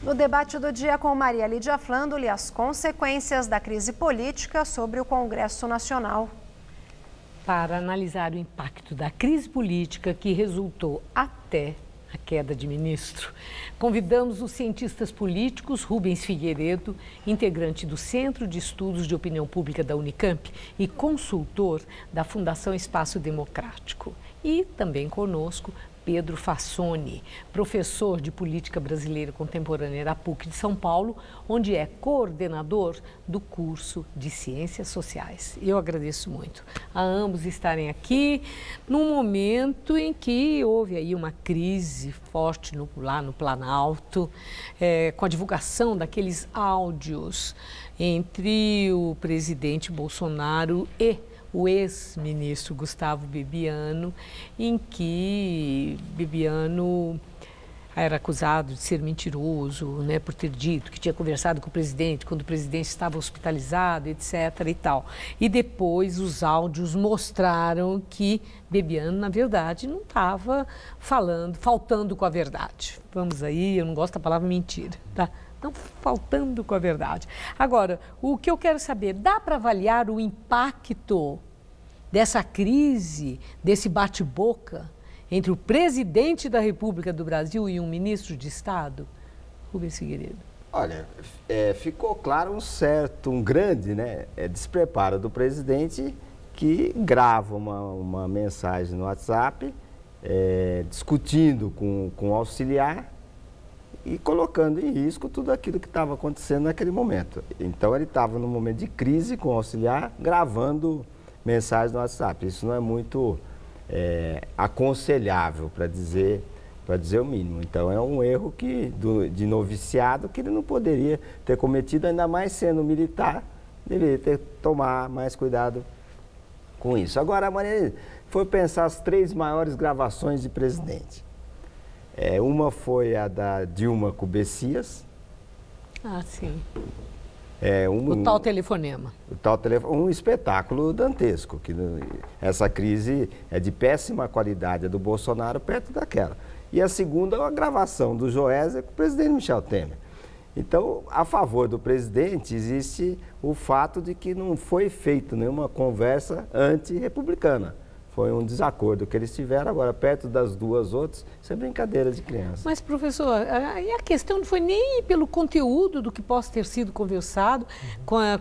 No debate do dia com Maria Lídia Flandoli, as consequências da crise política sobre o Congresso Nacional. Para analisar o impacto da crise política que resultou até a queda de ministro, convidamos os cientistas políticos Rubens Figueiredo, integrante do Centro de Estudos de Opinião Pública da Unicamp e consultor da Fundação Espaço Democrático. E também conosco Pedro Fassoni, professor de Política Brasileira Contemporânea da PUC de São Paulo, onde é coordenador do curso de Ciências Sociais. Eu agradeço muito a ambos estarem aqui num momento em que houve aí uma crise forte lá no Planalto, com a divulgação daqueles áudios entre o presidente Bolsonaro e o ex-ministro Gustavo Bebiano, em que Bebiano era acusado de ser mentiroso, né, por ter dito que tinha conversado com o presidente quando o presidente estava hospitalizado, etc. e tal. E depois os áudios mostraram que Bebiano, na verdade, não estava faltando com a verdade. Vamos aí, eu não gosto da palavra mentira, tá? Não faltando com a verdade. Agora, o que eu quero saber, dá para avaliar o impacto dessa crise, desse bate-boca entre o presidente da República do Brasil e um ministro de Estado? Rubens Figueiredo. Olha, ficou claro um grande despreparo do presidente, que grava uma mensagem no WhatsApp, discutindo com o auxiliar, e colocando em risco tudo aquilo que estava acontecendo naquele momento. Então ele estava num momento de crise com o auxiliar, gravando mensagens no WhatsApp. Isso não é muito aconselhável, para dizer o mínimo. Então é um erro de noviciado que ele não poderia ter cometido, ainda mais sendo militar, deveria tomar mais cuidado com isso. Agora, a Maria foi pensar as 3 maiores gravações de presidente. Uma foi a da Dilma com o Bessias. Ah, sim. O tal telefonema. Um espetáculo dantesco. Essa crise é de péssima qualidade, do Bolsonaro perto daquela. E a segunda é a gravação do Joesley com o presidente Michel Temer. Então, a favor do presidente, existe o fato de que não foi feita nenhuma conversa anti-republicana. Foi um desacordo que eles tiveram. Agora, perto das 2 outras, isso é brincadeira de criança. Mas, professor, aí a questão não foi nem pelo conteúdo do que possa ter sido conversado,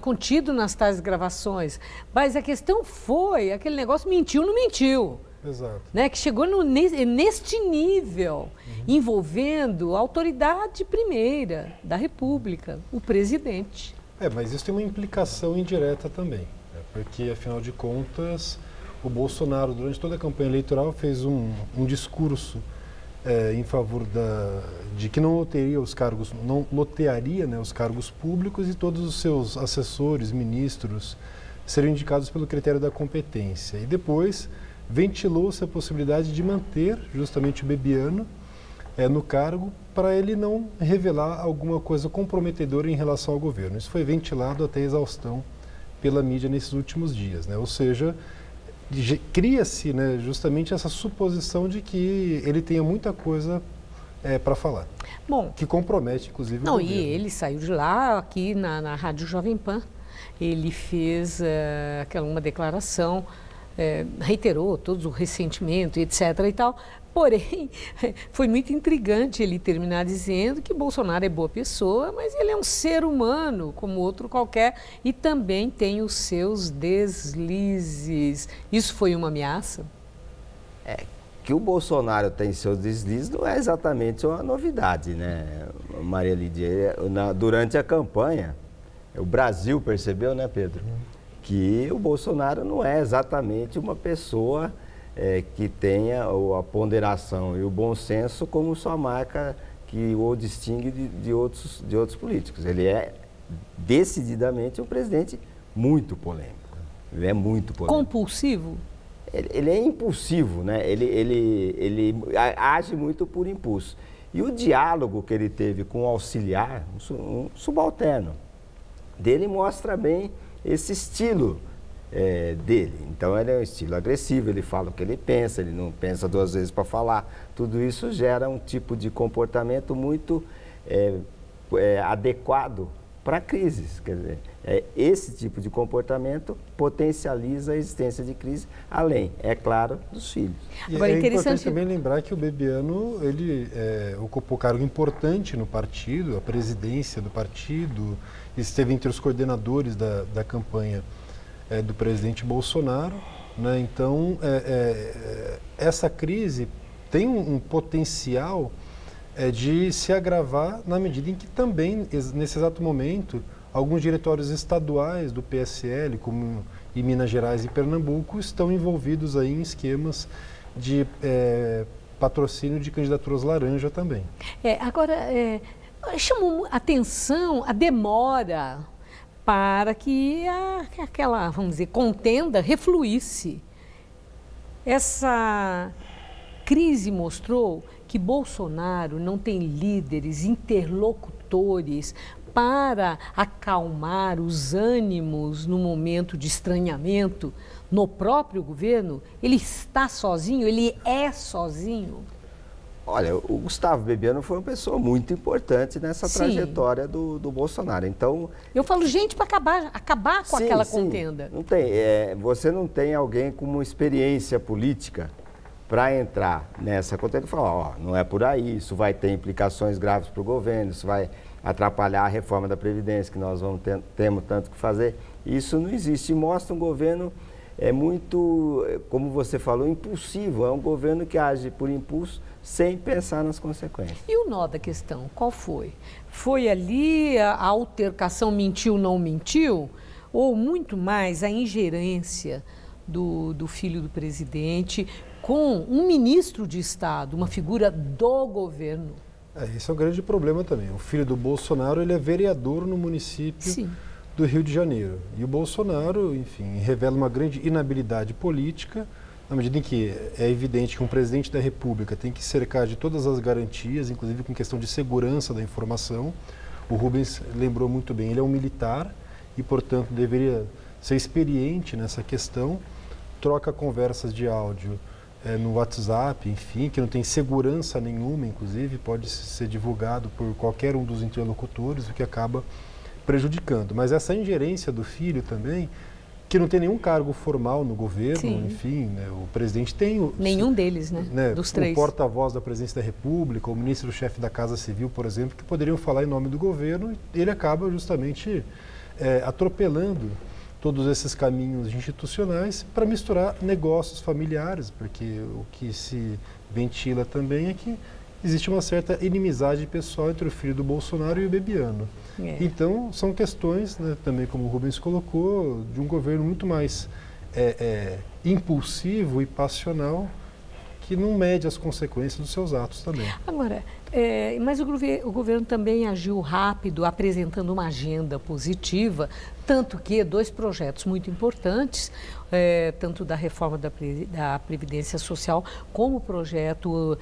contido nas tais gravações, mas a questão foi aquele negócio mentiu, não mentiu. Exato. Né, que chegou neste nível, envolvendo a autoridade primeira da República, o presidente. Mas isso tem uma implicação indireta também, porque, afinal de contas, o Bolsonaro, durante toda a campanha eleitoral, fez um discurso em favor de que não lotearia os cargos públicos, e todos os seus assessores, ministros, seriam indicados pelo critério da competência. E depois ventilou-se a possibilidade de manter justamente o Bebiano no cargo, para ele não revelar alguma coisa comprometedora em relação ao governo. Isso foi ventilado até exaustão pela mídia nesses últimos dias, né? Ou seja, cria-se, né, justamente essa suposição de que ele tenha muita coisa para falar. Bom, que compromete, inclusive, não, o governo. E ele saiu de lá, aqui na Rádio Jovem Pan, ele fez uma declaração, reiterou todo o ressentimento, etc. e tal. Porém, foi muito intrigante ele terminar dizendo que Bolsonaro é boa pessoa, mas ele é um ser humano, como outro qualquer, e também tem os seus deslizes. Isso foi uma ameaça? Que o Bolsonaro tem seus deslizes não é exatamente uma novidade, né, Maria Lídia? Durante a campanha, o Brasil percebeu, né, Pedro, que o Bolsonaro não é exatamente uma pessoa que tenha a ponderação e o bom senso como sua marca que o distingue de outros políticos. Ele é decididamente um presidente muito polêmico. Ele é muito polêmico. Compulsivo? Ele é impulsivo, né? Ele age muito por impulso. E o diálogo que ele teve com o auxiliar, um subalterno, dele mostra bem esse estilo dele. Então ele é um estilo agressivo, ele fala o que ele pensa, ele não pensa 2 vezes para falar. Tudo isso gera um tipo de comportamento muito adequado para crises. Quer dizer, esse tipo de comportamento potencializa a existência de crise, além, é claro, dos filhos. E agora, é importante também lembrar que o Bebiano, ele ocupou cargo importante no partido, a presidência do partido, esteve entre os coordenadores da campanha do presidente Bolsonaro, né? Então, essa crise tem um potencial de se agravar na medida em que também, nesse exato momento, alguns diretórios estaduais do PSL, como em Minas Gerais e Pernambuco, estão envolvidos aí em esquemas de patrocínio de candidaturas laranja também. Agora, chamou atenção a demora para que aquela, vamos dizer, contenda refluísse. Essa crise mostrou que Bolsonaro não tem líderes, interlocutores para acalmar os ânimos no momento de estranhamento no próprio governo. Ele está sozinho, ele é sozinho. Olha, o Gustavo Bebiano foi uma pessoa muito importante nessa trajetória do Bolsonaro. Então, eu falo gente para acabar com aquela contenda. Não tem, você não tem alguém com uma experiência política para entrar nessa contenda e falar, não é por aí, isso vai ter implicações graves para o governo, isso vai atrapalhar a reforma da Previdência, que nós temos tanto que fazer. Isso não existe. Mostra um governo muito, como você falou, impulsivo. É um governo que age por impulso, sem pensar nas consequências. E o nó da questão, qual foi? Foi ali a altercação mentiu, não mentiu? Ou muito mais a ingerência do filho do presidente com um ministro de Estado, uma figura do governo? Esse é um grande problema também. O filho do Bolsonaro, ele é vereador no município do Rio de Janeiro. E o Bolsonaro, enfim, revela uma grande inabilidade política, na medida em que é evidente que um presidente da República tem que cercar de todas as garantias, inclusive com questão de segurança da informação. O Rubens lembrou muito bem, ele é um militar e, portanto, deveria ser experiente nessa questão, troca conversas de áudio no WhatsApp, enfim, que não tem segurança nenhuma, inclusive, pode ser divulgado por qualquer um dos interlocutores, o que acaba prejudicando. Mas essa ingerência do filho também, que não tem nenhum cargo formal no governo, enfim, né, o presidente tem... Nenhum deles, né, dos três. O porta-voz da Presidência da República, o ministro-chefe da Casa Civil, por exemplo, que poderiam falar em nome do governo, e ele acaba justamente atropelando todos esses caminhos institucionais para misturar negócios familiares, porque o que se ventila também é que existe uma certa inimizade pessoal entre o filho do Bolsonaro e o Bebiano. Então, são questões, né, também como o Rubens colocou, de um governo muito mais impulsivo e passional, que não mede as consequências dos seus atos também. Agora, mas o governo também agiu rápido, apresentando uma agenda positiva, tanto que dois projetos muito importantes, tanto da reforma da Previdência Social, como o projeto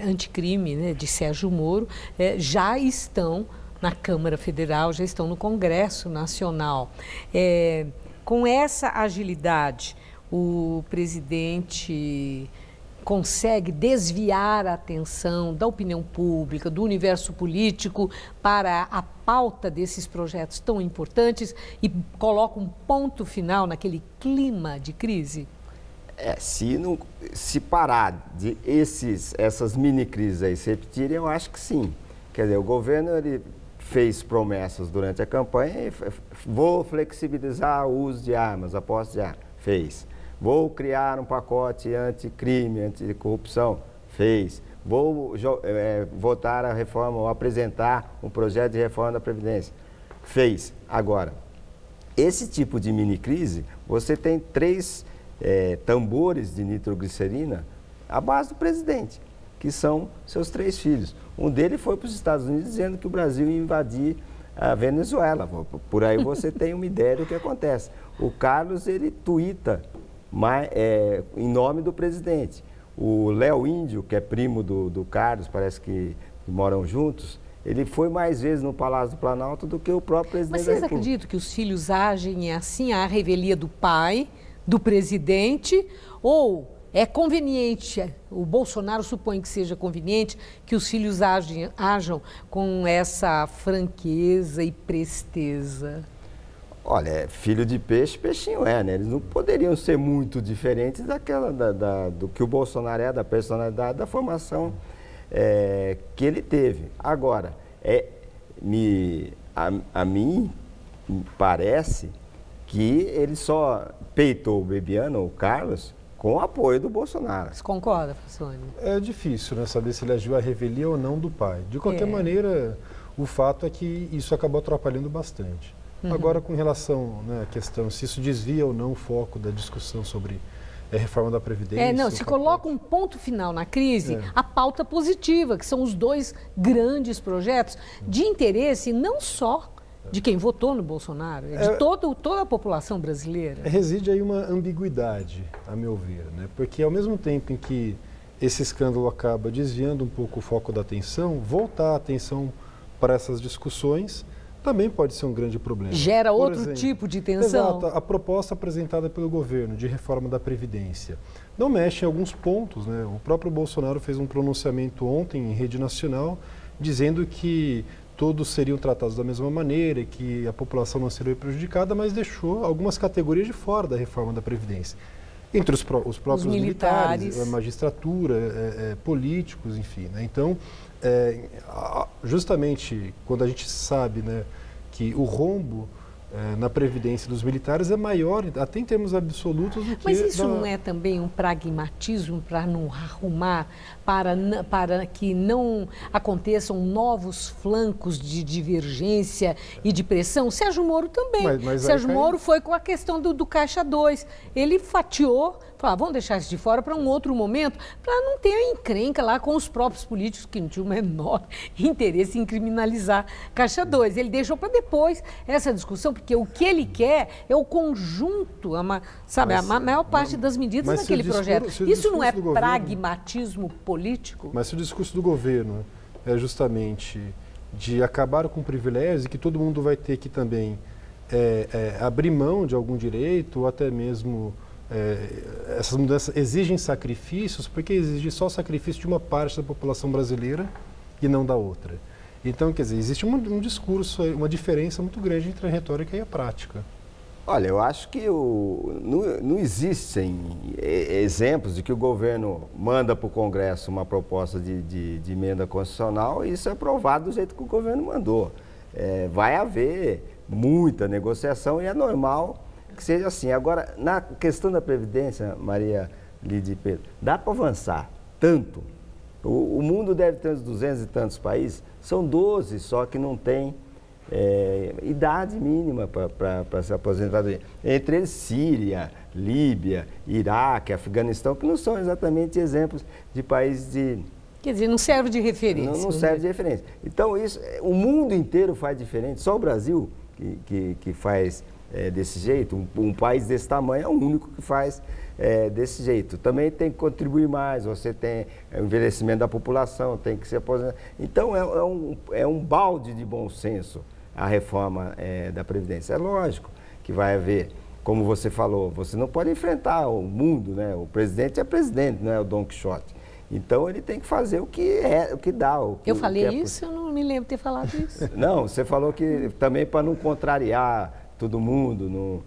anticrime, né, de Sérgio Moro, já estão na Câmara Federal, já estão no Congresso Nacional. Com essa agilidade, o presidente consegue desviar a atenção da opinião pública, do universo político para a pauta desses projetos tão importantes e coloca um ponto final naquele clima de crise? Se parar de essas mini-crises aí se repetirem, eu acho que sim. Quer dizer, o governo ele fez promessas durante a campanha, vou flexibilizar o uso de armas, a posse de armas, fez. Vou criar um pacote anticrime, anticorrupção, fez. Vou votar a reforma ou apresentar um projeto de reforma da Previdência, fez. Agora, esse tipo de mini-crise, você tem 3 tambores de nitroglicerina à base do presidente, que são seus 3 filhos. Um deles foi para os Estados Unidos dizendo que o Brasil ia invadir a Venezuela. Por aí você tem uma ideia do que acontece. O Carlos, ele tuita em nome do presidente. O Léo Índio, que é primo do Carlos, parece que moram juntos, ele foi mais vezes no Palácio do Planalto do que o próprio presidente da República. Mas vocês acreditam que os filhos agem assim, à revelia do pai, do presidente, ou é conveniente, o Bolsonaro supõe que seja conveniente que os filhos ajam com essa franqueza e presteza? Olha, filho de peixe, peixinho é, né? Eles não poderiam ser muito diferentes do que o Bolsonaro é, da personalidade, da formação que ele teve. Agora, a mim parece que ele só peitou o Bebiano, o Carlos, com o apoio do Bolsonaro. Você concorda, Frassoni? É difícil, né, saber se ele agiu à revelia ou não do pai. De qualquer maneira, o fato é que isso acabou atrapalhando bastante. Agora, com relação, né, à questão se isso desvia ou não o foco da discussão sobre a reforma da Previdência... Se coloca um ponto final na crise, a pauta positiva, que são os dois grandes projetos de interesse não só de quem votou no Bolsonaro, de toda a população brasileira. Reside aí uma ambiguidade, a meu ver, né? Porque ao mesmo tempo em que esse escândalo acaba desviando um pouco o foco da atenção, voltar a atenção para essas discussões também pode ser um grande problema. Gera outro tipo de tensão. Exato. A proposta apresentada pelo governo de reforma da Previdência não mexe em alguns pontos, né? O próprio Bolsonaro fez um pronunciamento ontem em rede nacional dizendo que todos seriam tratados da mesma maneira e que a população não seria prejudicada, mas deixou algumas categorias de fora da reforma da Previdência. Entre os próprios militares, a magistratura, políticos, enfim. Né? Então, justamente quando a gente sabe, né, que o rombo na Previdência dos militares é maior, até em termos absolutos, do que... Mas isso não é também um pragmatismo para não arrumar, para que não aconteçam novos flancos de divergência e de pressão? Sérgio Moro também. Sérgio Moro foi com a questão do Caixa 2. Ele fatiou, falou, vamos deixar isso de fora para um outro momento, para não ter a encrenca lá com os próprios políticos que não tinham o menor interesse em criminalizar Caixa 2. Ele deixou para depois essa discussão, porque o que ele quer é o conjunto, a maior parte das medidas naquele projeto. Isso não é pragmatismo político? Mas se o discurso do governo é justamente de acabar com privilégios e que todo mundo vai ter que também abrir mão de algum direito ou até mesmo essas mudanças exigem sacrifícios, porque exige só sacrifício de uma parte da população brasileira e não da outra. Então, quer dizer, existe um discurso, uma diferença muito grande entre a retórica e a prática. Olha, eu acho que não existem exemplos de que o governo manda para o Congresso uma proposta de emenda constitucional e isso é aprovado do jeito que o governo mandou. Vai haver muita negociação e é normal que seja assim. Agora, na questão da Previdência, Maria Lídia e Pedro, dá para avançar tanto. O mundo deve ter uns 200 e tantos países, são 12 só que não tem idade mínima para se aposentadoria. Entre eles, Síria, Líbia, Iraque, Afeganistão, que não são exatamente exemplos de países de... Quer dizer, não serve de referência. Não serve de referência. Então, o mundo inteiro faz diferente, só o Brasil que faz desse jeito, um país desse tamanho é o único que faz desse jeito. Também tem que contribuir mais, você tem o envelhecimento da população, tem que se aposentar. Então, é um balde de bom senso a reforma da Previdência. É lógico que vai haver, como você falou, você não pode enfrentar o mundo, né? O presidente é presidente, não é o Dom Quixote. Então, ele tem que fazer o que dá. Eu falei isso? Eu não me lembro de ter falado isso. Não, você falou que também para não contrariar todo mundo, no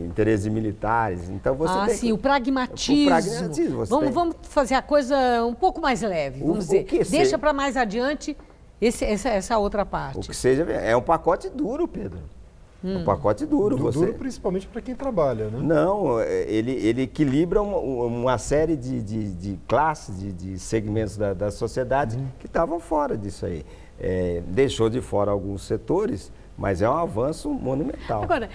interesses militares. Então você tem o pragmatismo. Vamos fazer a coisa um pouco mais leve, vamos dizer. Deixa para mais adiante essa outra parte. O que seja, é um pacote duro, Pedro. Um pacote duro. Duro principalmente para quem trabalha, né? Não, ele equilibra uma série de classes, de segmentos da sociedade que estavam fora disso aí. Deixou de fora alguns setores, mas é um avanço monumental. Agora,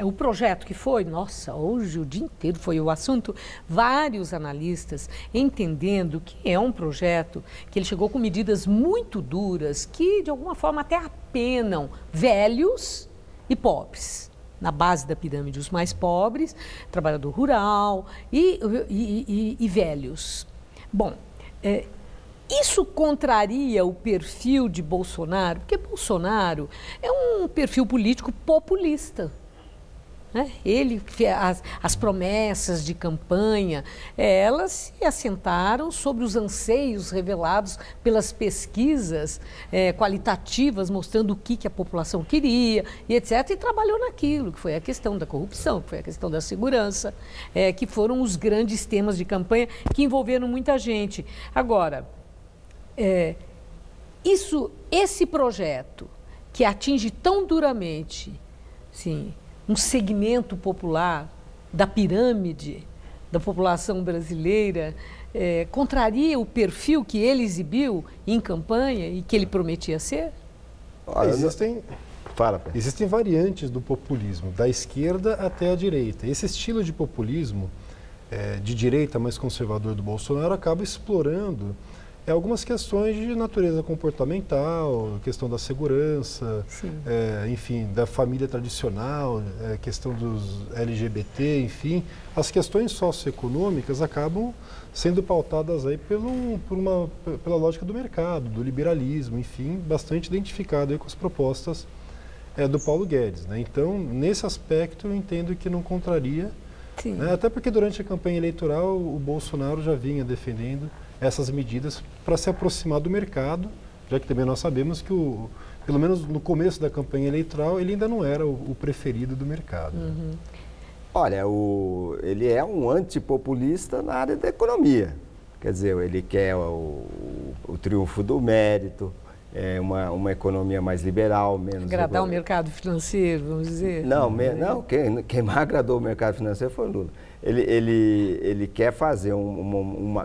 o projeto que foi, nossa, hoje o dia inteiro foi o assunto, vários analistas entendendo que é um projeto que ele chegou com medidas muito duras que, de alguma forma, até apenam velhos e pobres. Na base da pirâmide, os mais pobres, trabalhador rural e velhos. Bom, isso contraria o perfil de Bolsonaro, porque Bolsonaro é um perfil político populista. né? As promessas de campanha, elas se assentaram sobre os anseios revelados pelas pesquisas qualitativas, mostrando o que a população queria, e etc., e trabalhou naquilo, que foi a questão da corrupção, que foi a questão da segurança, que foram os grandes temas de campanha que envolveram muita gente. Agora, esse projeto que atinge tão duramente, sim, um segmento popular da pirâmide da população brasileira, contraria o perfil que ele exibiu em campanha e que ele prometia ser? Existem variantes do populismo, da esquerda até a direita. Esse estilo de populismo de direita mais conservador do Bolsonaro acaba explorando algumas questões de natureza comportamental, questão da segurança, enfim, da família tradicional, questão dos LGBT, enfim. As questões socioeconômicas acabam sendo pautadas aí pela lógica do mercado, do liberalismo, enfim, bastante identificado aí com as propostas do Paulo Guedes, né? Então, nesse aspecto, eu entendo que não contraria, né? Até porque durante a campanha eleitoral o Bolsonaro já vinha defendendo essas medidas para se aproximar do mercado, já que também nós sabemos que, pelo menos no começo da campanha eleitoral, ele ainda não era o preferido do mercado. Uhum. Olha, ele é um antipopulista na área da economia. Quer dizer, ele quer o triunfo do mérito, uma economia mais liberal, menos... Agradar o mercado financeiro, vamos dizer? Não, quem mais agradou o mercado financeiro foi o Lula. Ele quer fazer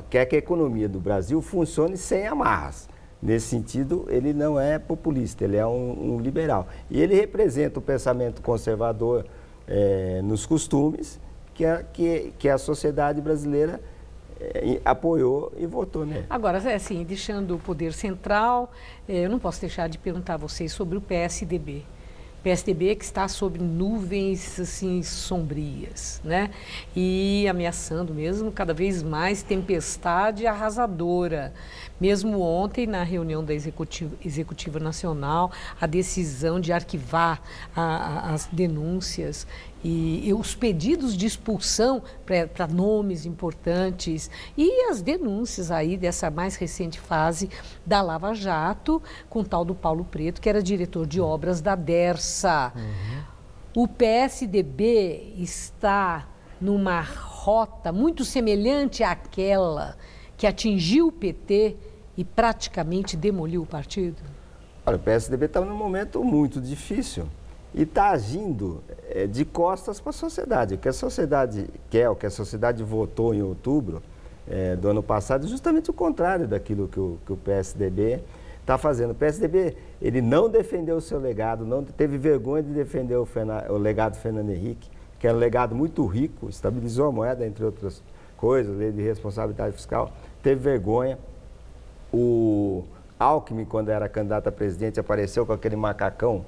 quer que a economia do Brasil funcione sem amarras. Nesse sentido, ele não é populista, ele é um liberal. E ele representa o pensamento conservador nos costumes que a sociedade brasileira apoiou e votou nele. Agora, assim, deixando o poder central, eu não posso deixar de perguntar a vocês sobre o PSDB. PSDB que está sob nuvens assim sombrias, né? E ameaçando mesmo cada vez mais tempestade arrasadora. Mesmo ontem, na reunião da Executiva Nacional, a decisão de arquivar as denúncias e os pedidos de expulsão para nomes importantes e as denúncias aí dessa mais recente fase da Lava Jato com o tal do Paulo Preto, que era diretor de obras da Dersa. Uhum. O PSDB está numa rota muito semelhante àquela que atingiu o PT e praticamente demoliu o partido? Olha, o PSDB está num momento muito difícil e está agindo de costas para a sociedade. O que a sociedade quer, o que a sociedade votou em outubro do ano passado, é justamente o contrário daquilo que o PSDB está fazendo. O PSDB, ele não defendeu o seu legado, não teve vergonha de defender o legado do Fernando Henrique, que é um legado muito rico, estabilizou a moeda, entre outras coisas, lei de responsabilidade fiscal, teve vergonha. O Alckmin, quando era candidato a presidente, apareceu com aquele macacão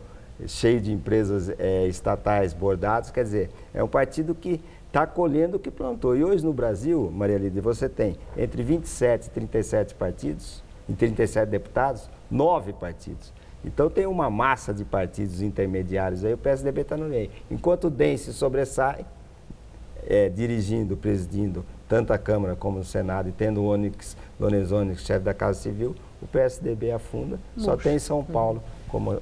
cheio de empresas estatais bordados. Quer dizer, é um partido que está colhendo o que plantou. E hoje no Brasil, Maria Lídia, você tem entre 27 e 37 partidos, e 37 deputados, 9 partidos. Então tem uma massa de partidos intermediários aí, o PSDB está no meio. Enquanto o DEM se sobressai, dirigindo, presidindo tanto a Câmara como o Senado, e tendo o Lorenzoni, chefe da Casa Civil, o PSDB afunda. Só tem São Paulo como...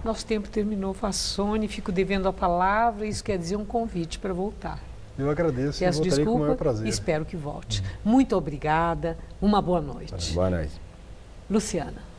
Nosso tempo terminou, Fassoni, fico devendo a palavra, isso quer dizer um convite para voltar. Eu agradeço. Peço e voltarei com o maior desculpa prazer. e espero que volte. Muito obrigada, uma boa noite. Boa noite. Luciana.